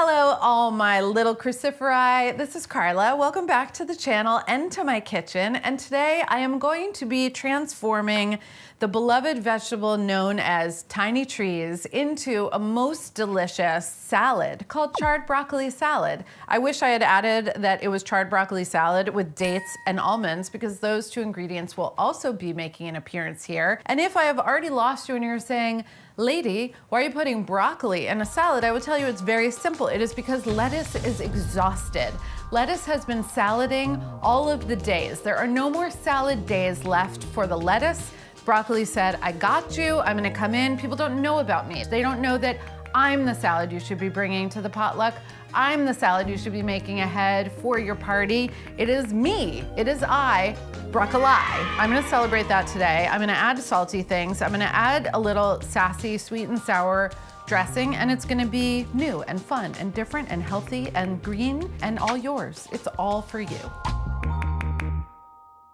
Hello, all my little cruciferi. This is Carla. Welcome back to the channel and to my kitchen. And today I am going to be transforming the beloved vegetable known as tiny trees into a most delicious salad called charred broccoli salad. I wish I had added that it was charred broccoli salad with dates and almonds, because those two ingredients will also be making an appearance here. And if I have already lost you and you're saying, lady, why are you putting broccoli in a salad? I would tell you it's very simple. It is because lettuce is exhausted. Lettuce has been salading all of the days. There are no more salad days left for the lettuce. Broccoli said, I got you, I'm gonna come in. People don't know about me. They don't know that I'm the salad you should be bringing to the potluck. I'm the salad you should be making ahead for your party. It is me, it is I, broccoli. I'm gonna celebrate that today. I'm gonna add salty things. I'm gonna add a little sassy, sweet and sour dressing, and it's gonna be new and fun and different and healthy and green and all yours. It's all for you.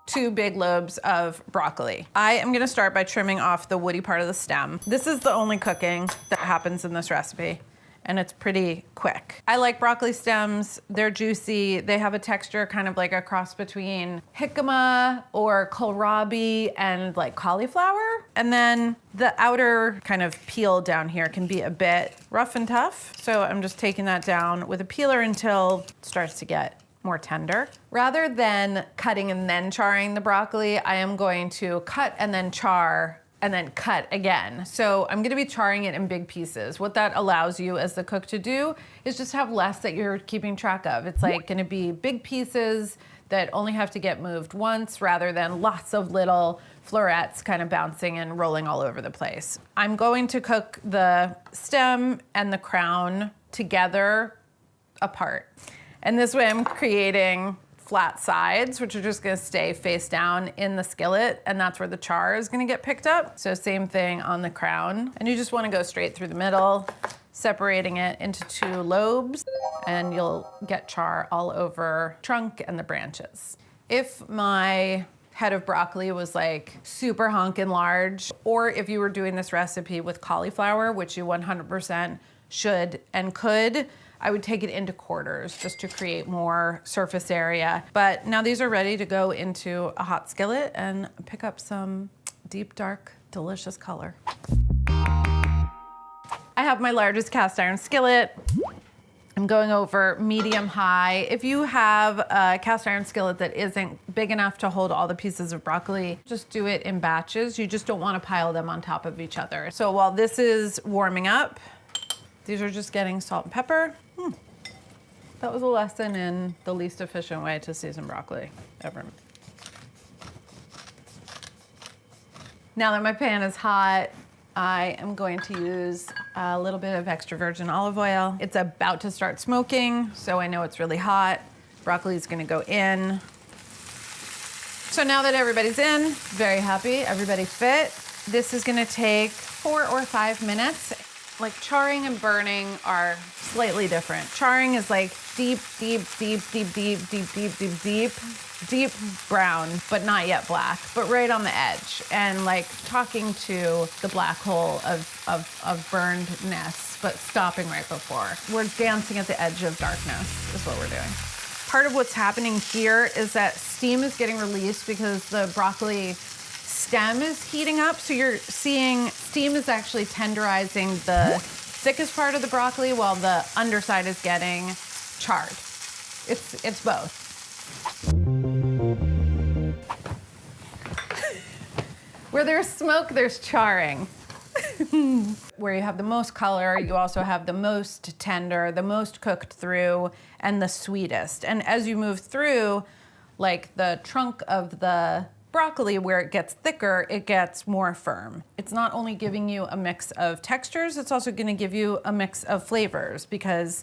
2 big lobes of broccoli. I am gonna start by trimming off the woody part of the stem. This is the only cooking that happens in this recipe, and it's pretty quick. I like broccoli stems. They're juicy. They have a texture kind of like a cross between jicama or kohlrabi and like cauliflower. And then the outer kind of peel down here can be a bit rough and tough. So I'm just taking that down with a peeler until it starts to get more tender. Rather than cutting and then charring the broccoli, I am going to cut and then char and then cut again. So I'm gonna be charring it in big pieces. What that allows you as the cook to do is just have less that you're keeping track of. It's like gonna be big pieces that only have to get moved once rather than lots of little florets kind of bouncing and rolling all over the place. I'm going to cook the stem and the crown together apart. And this way I'm creating flat sides, which are just gonna stay face down in the skillet, and that's where the char is gonna get picked up. So same thing on the crown. And you just wanna go straight through the middle, separating it into 2 lobes, and you'll get char all over trunk and the branches. If my head of broccoli was like super honkin' large, or if you were doing this recipe with cauliflower, which you 100% should and could, I would take it into quarters just to create more surface area. But now these are ready to go into a hot skillet and pick up some deep, dark, delicious color. I have my largest cast iron skillet. I'm going over medium high. If you have a cast iron skillet that isn't big enough to hold all the pieces of broccoli, just do it in batches. You just don't want to pile them on top of each other. So while this is warming up, these are just getting salt and pepper. That was a lesson in the least efficient way to season broccoli ever. Now that my pan is hot, I am going to use a little bit of extra virgin olive oil. It's about to start smoking, so I know it's really hot. Broccoli is gonna go in. So now that everybody's in, very happy, everybody fit. This is gonna take 4 or 5 minutes. Like charring and burning are slightly different. Charring is like deep brown, but not yet black, but right on the edge. And like talking to the black hole of burnedness, but stopping right before. We're dancing at the edge of darkness is what we're doing. Part of what's happening here is that steam is getting released because the broccoli stem is heating up, so you're seeing steam is actually tenderizing the thickest part of the broccoli while the underside is getting charred. It's both. Where there's smoke, there's charring. Where you have the most color, you also have the most tender, the most cooked through, and the sweetest. And as you move through, like the trunk of the broccoli, where it gets thicker, it gets more firm. It's not only giving you a mix of textures, it's also gonna give you a mix of flavors, because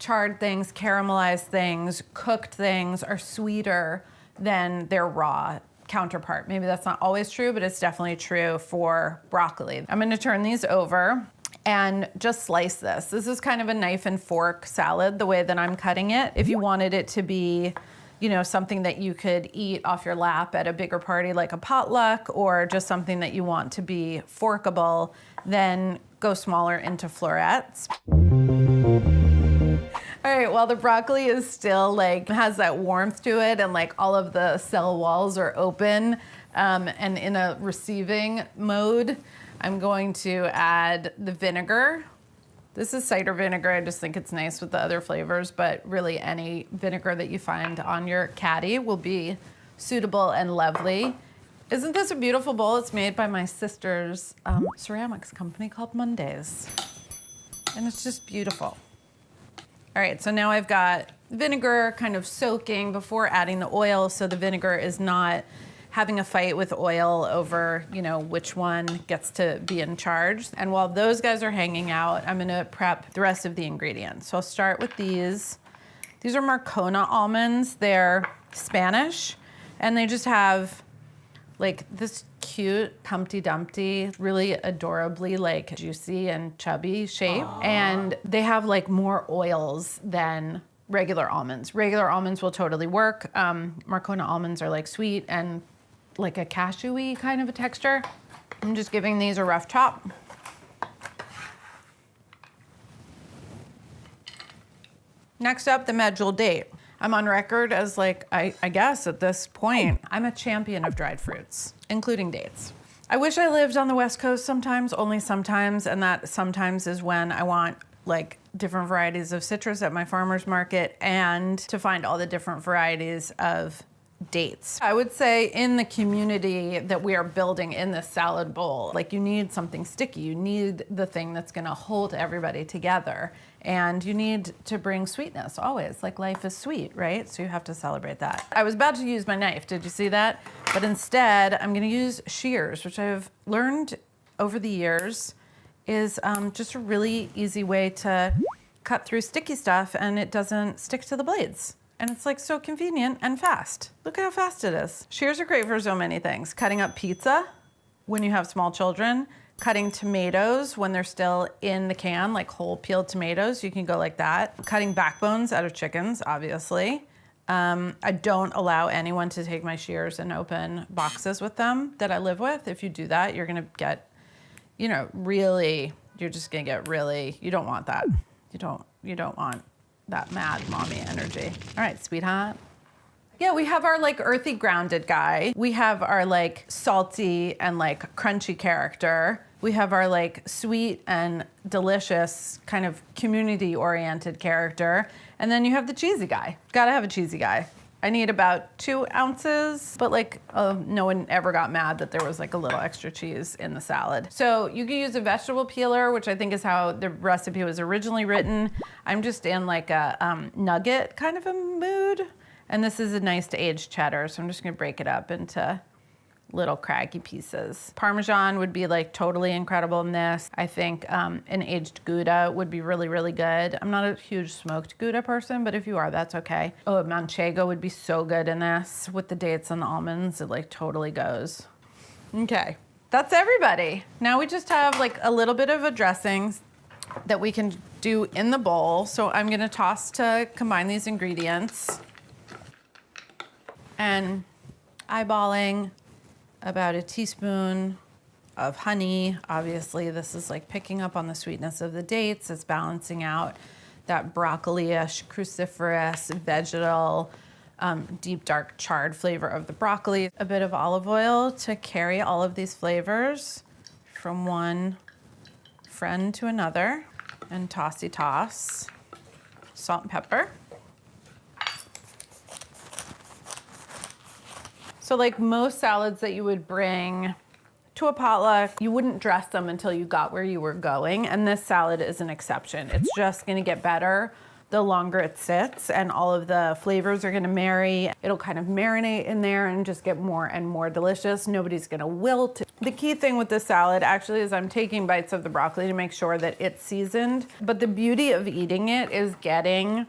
charred things, caramelized things, cooked things are sweeter than their raw counterpart. Maybe that's not always true, but it's definitely true for broccoli. I'm gonna turn these over and just slice this. This is kind of a knife and fork salad, the way that I'm cutting it. If you wanted it to be, you know, something that you could eat off your lap at a bigger party like a potluck, or just something that you want to be forkable, then go smaller into florets. right, while the broccoli is still like, has that warmth to it and like all of the cell walls are open and in a receiving mode, I'm going to add the vinegar. This is cider vinegar. I just think it's nice with the other flavors, but really any vinegar that you find on your caddy will be suitable and lovely. Isn't this a beautiful bowl? It's made by my sister's ceramics company called Mondays. And it's just beautiful. All right, so now I've got vinegar kind of soaking before adding the oil, so the vinegar is not having a fight with oil over, you know, which one gets to be in charge. And while those guys are hanging out, I'm gonna prep the rest of the ingredients. So I'll start with these. These are Marcona almonds. They're Spanish, and they just have like this cute Humpty Dumpty, really adorably like juicy and chubby shape. Aww. And they have like more oils than regular almonds. Regular almonds will totally work. Marcona almonds are like sweet and like a cashewy kind of a texture. I'm just giving these a rough chop. Next up, the medjool date. I'm on record as like, I guess at this point, I'm a champion of dried fruits, including dates. I wish I lived on the West Coast sometimes, only sometimes, and that sometimes is when I want like different varieties of citrus at my farmer's market and to find all the different varieties of dates. I would say in the community that we are building in this salad bowl, like you need something sticky. You need the thing that's gonna hold everybody together. And you need to bring sweetness always, like life is sweet, right? So you have to celebrate that. I was about to use my knife, did you see that? But instead, I'm gonna use shears, which I've learned over the years is just a really easy way to cut through sticky stuff and it doesn't stick to the blades. And it's like so convenient and fast. Look at how fast it is. Shears are great for so many things. Cutting up pizza when you have small children, cutting tomatoes when they're still in the can, like whole peeled tomatoes, you can go like that. Cutting backbones out of chickens, obviously. I don't allow anyone to take my shears and open boxes with them that I live with. If you do that, you're gonna get, you know, really, you're just gonna get really, you don't want that. You don't want that mad mommy energy. All right, sweetheart. Yeah, we have our like earthy grounded guy. We have our like salty and like crunchy character. We have our like sweet and delicious kind of community oriented character. And then you have the cheesy guy. Gotta have a cheesy guy. I need about 2 ounces, but like no one ever got mad that there was like a little extra cheese in the salad. So you can use a vegetable peeler, which I think is how the recipe was originally written. I'm just in like a nugget kind of a mood. And this is a nice to aged cheddar, so I'm just gonna break it up into little craggy pieces. Parmesan would be like totally incredible in this. I think an aged Gouda would be really, really good. I'm not a huge smoked Gouda person, but if you are, that's okay. Oh, Manchego would be so good in this with the dates and the almonds. It like totally goes. Okay, that's everybody. Now we just have like a little bit of a dressing that we can do in the bowl. So I'm gonna toss to combine these ingredients. And eyeballing about a teaspoon of honey. Obviously, this is like picking up on the sweetness of the dates. It's balancing out that broccoli-ish, cruciferous, vegetal, deep, dark, charred flavor of the broccoli. A bit of olive oil to carry all of these flavors from one friend to another. And tossy toss. Salt and pepper. So like most salads that you would bring to a potluck, you wouldn't dress them until you got where you were going. And this salad is an exception. It's just gonna get better the longer it sits and all of the flavors are gonna marry. It'll kind of marinate in there and just get more and more delicious. Nobody's gonna wilt. The key thing with this salad actually is I'm taking bites of the broccoli to make sure that it's seasoned. But the beauty of eating it is getting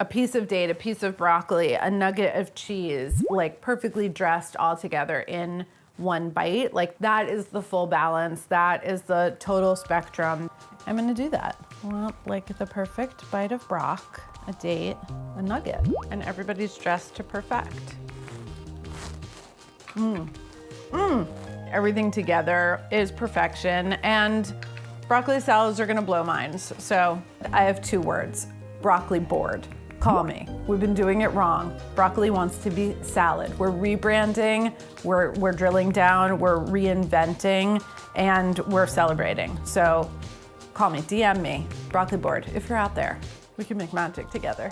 a piece of date, a piece of broccoli, a nugget of cheese, like perfectly dressed all together in one bite. Like that is the full balance. That is the total spectrum. I'm gonna do that. Well, like the perfect bite of brock, a date, a nugget, and everybody's dressed to perfect. Everything together is perfection, and broccoli salads are gonna blow minds. So I have 2 words. broccoli board. Call me. We've been doing it wrong. Broccoli wants to be salad. We're rebranding, we're drilling down, we're reinventing, and we're celebrating. So call me, DM me, broccoli board, if you're out there. We can make magic together.